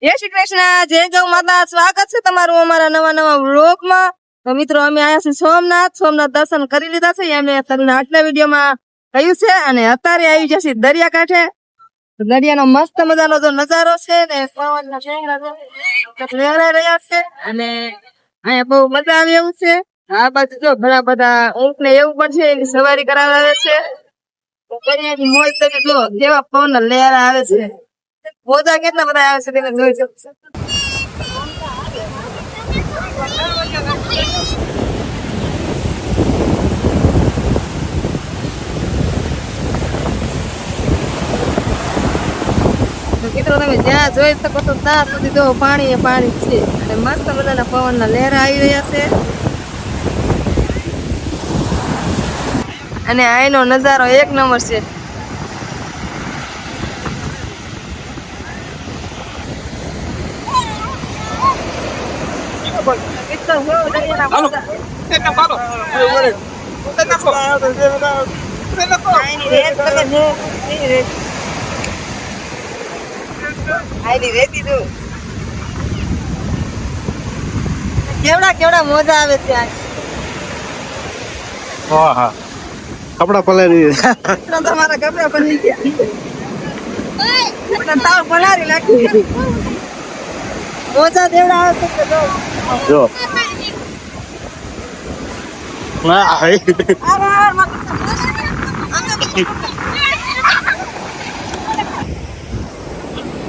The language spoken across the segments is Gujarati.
જય શ્રી કૃષ્ણ, જય ગૌ માતા. સ્વાગત છે તમારું અમારા નવા વ્લોગમાં. તો મિત્રો અમે આયા છીએ સોમનાથ દર્શન કરી લીધા છે. અમે તમને આટલા વિડીયોમાં કહ્યું છે. અને અત્યારે આવી જશે દરિયાકાંઠે. દરિયાનો મસ્ત મજાનો જો નજારો છે ને પવનના શેંગડા લહેરાઈ રહ્યા છે. અને અહીંયા બહુ મજા આવે એવું છે. આ બાજુ જો ઘણા બધા ઊંટ ને એવું પણ છે, એની સવારી કરાવે છે. દરિયાની મોજ તમે જો કેવા પવન લહેરા આવે છે. મોજા કેટલા બધા આવે છે તેને જોઈ શકશો. મિત્રો તમે જ્યાં જોઈ શકો તો ત્યાં સુધી જો પાણી છે. અને મસ્ત મજાના પવનના લહેરા આવી રહ્યા છે. અને અહીંનો નજારો એક નંબર છે. કેવડા મોજા આવે છે. હા કપડા પલાળી તમારા કપડા પલળી ગયા. તાવ પલાળી નાખી. મોજા દેવડા આવે છે. જો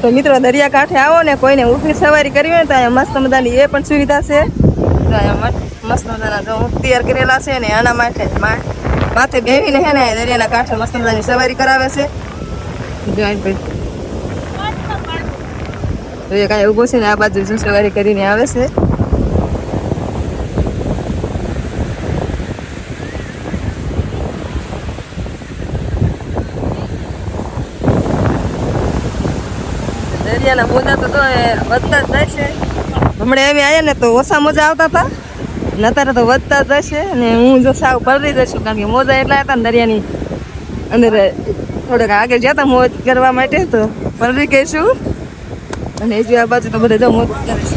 તો મિત્રો દરિયા કાંઠે આવો ને કોઈને ઊંટની સવારી કરવી હોય તો અહીંયા મસ્ત મજાની એ પણ સુવિધા છે. તો અહીંયા મસ્ત મજાના જો ઊંટ તૈયાર કરેલા છે ને આના માટે માથે બેવીને હે ને દરિયાના કાંઠે મસ્ત મજાની સવારી કરાવે છે. તો એ કાંઈ ઊભો છે ને આ બાજુ શું સવારી કરીને આવે છે. દરિયાના મોજા તો વધતા જ જાય છે. હમણાં એમ આવ્યા ને તો ઓછા મોજા આવતા હતા ને અત્યારે તો વધતા જ જશે. અને હું જો સાવ પલળી જઈશું કારણ કે મોજા એટલા હતા ને દરિયાની અંદર થોડોક આગળ જતા મોજ કરવા માટે તો પલળી ગઈશું. અને એ આ બાજુ તો બધા જો મોજ કરે છે.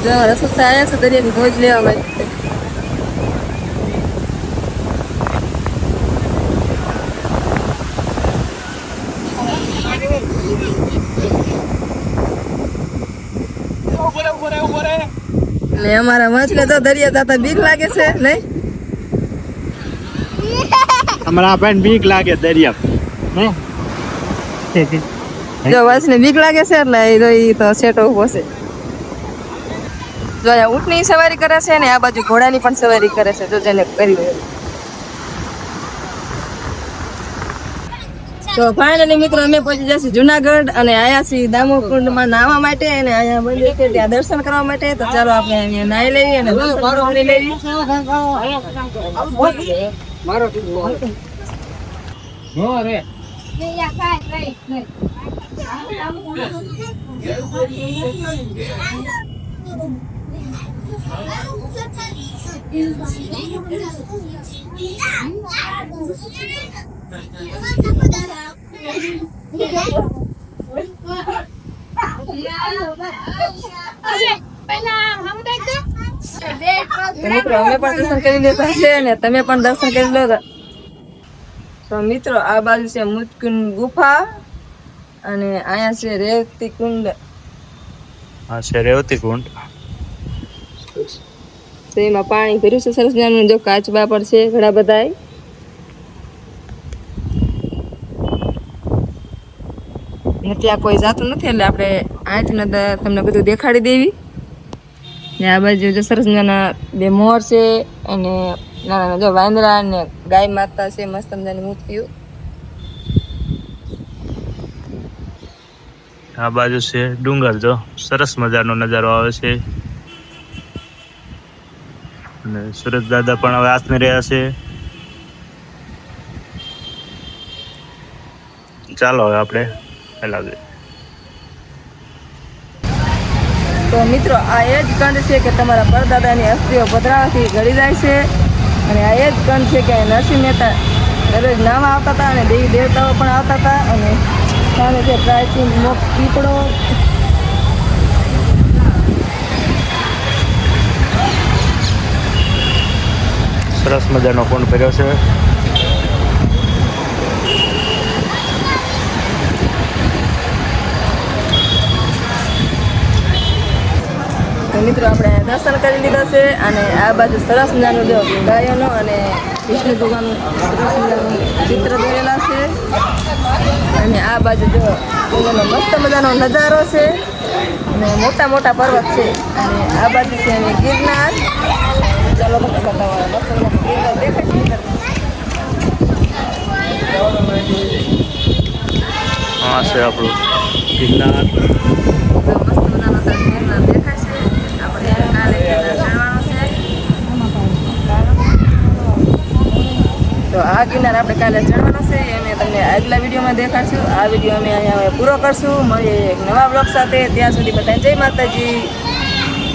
રસોસા આવ્યા છે દરિયાની મોજ લેવા માટે. એટલે અમારા માછલે તો દરિયા જતા બીક લાગે છે નહીં? અમારા બેન બીક લાગે દરિયા. જો વાછને બીક લાગે છે એટલે એ તો સેટો ઉભો છે. જો અહીંયા ઊંટની સવારી કરે છે ને આ બાજુ ઘોડાની પણ સવારી કરે છે. જો જેને કરી હોય તો ફાઇનલી મિત્રો અમે પહોંચી જશું જુનાગઢ. અને આયા છીએ દામોકુંડમાં નાહવા માટે. અને અહીંયા મંદિર છે ત્યાં દર્શન કરવા માટે. તો ચાલો આપણે અહીંયા નાહી લેવી અને દર્શન કરી લેવી. મિત્રો અમે પણ દર્શન કરી લેતા છે ને તમે પણ દર્શન કરી લો. તો મિત્રો આ બાજુ છે મુચકુંડ ગુફા અને અહીંયા છે રેવતી કુંડ. હા છે રેવતી કુંડ. તો એમાં પાણી ભર્યું છે સરસ મજાનું. જો કાચબા પણ છે ઘણા બધા. ત્યાં કોઈ જાતું નથી એટલે આપણે અહીંથી તમને બધું દેખાડી દેવી. ને આ બાજુ જો સરસ મજાના બે મોર છે અને નાના જો વાંદરા ને ગાય માતા છે મસ્ત મજાની મૂર્તિઓ. આ બાજુ છે ડુંગર. જો સરસ મજાનો નજારો આવે છે. અને સુરત દાદા પણ હવે આસમી રહ્યા છે. ચાલો હવે આપણે ફેલાવીએ. તો તો મિત્રો આ એ જ કંડ છે કે તમારા પરદાદાની અસ્થિઓ પધરાવાથી ગળી જાય છે અને આ એ જ કંડ છે કે નરસિંહ મહેતા દરરોજ નાવા આવતા હતા અને દેવી દેવતાઓ પણ આવતા હતા અને સામે છે પ્રાચીન મોક્ષ પીપળો. સરસ મજાનો કુંડ કર્યો છે. તો મિત્રો આપણે દર્શન કરી લીધા છે અને આ બાજુ સરસ મજાનું જો ગાયોનો અને વિષ્ણુ ભગવાનનું સરસ મજાનું ચિત્ર દોરેલા છે અને આ બાજુ જો એનો મસ્ત મજાનો નજારો છે અને મોટા મોટા પર્વત છે અને આ બાજુ છે અને ગિરનાર. ચાલો તમને બતાવવા મસ્ત મજાનું ગિરનાર દેખાય છે. આ છે આપણું ગિરનાર. મસ્ત મજાનો તો ગિરનાર દેખાય છે. આપણે કાલે ગિરનાર ચડવાનું છે. તો આ ગિરનાર આપણે કાલે ચડવાનો છે એ અમે તમને આગલા વિડીયોમાં દેખાડશું. આ વિડીયો અમે અહીંયા હવે પૂરો કરશું. મળીએ એક નવા બ્લોગ સાથે. ત્યાં સુધી બધાને જય માતાજી.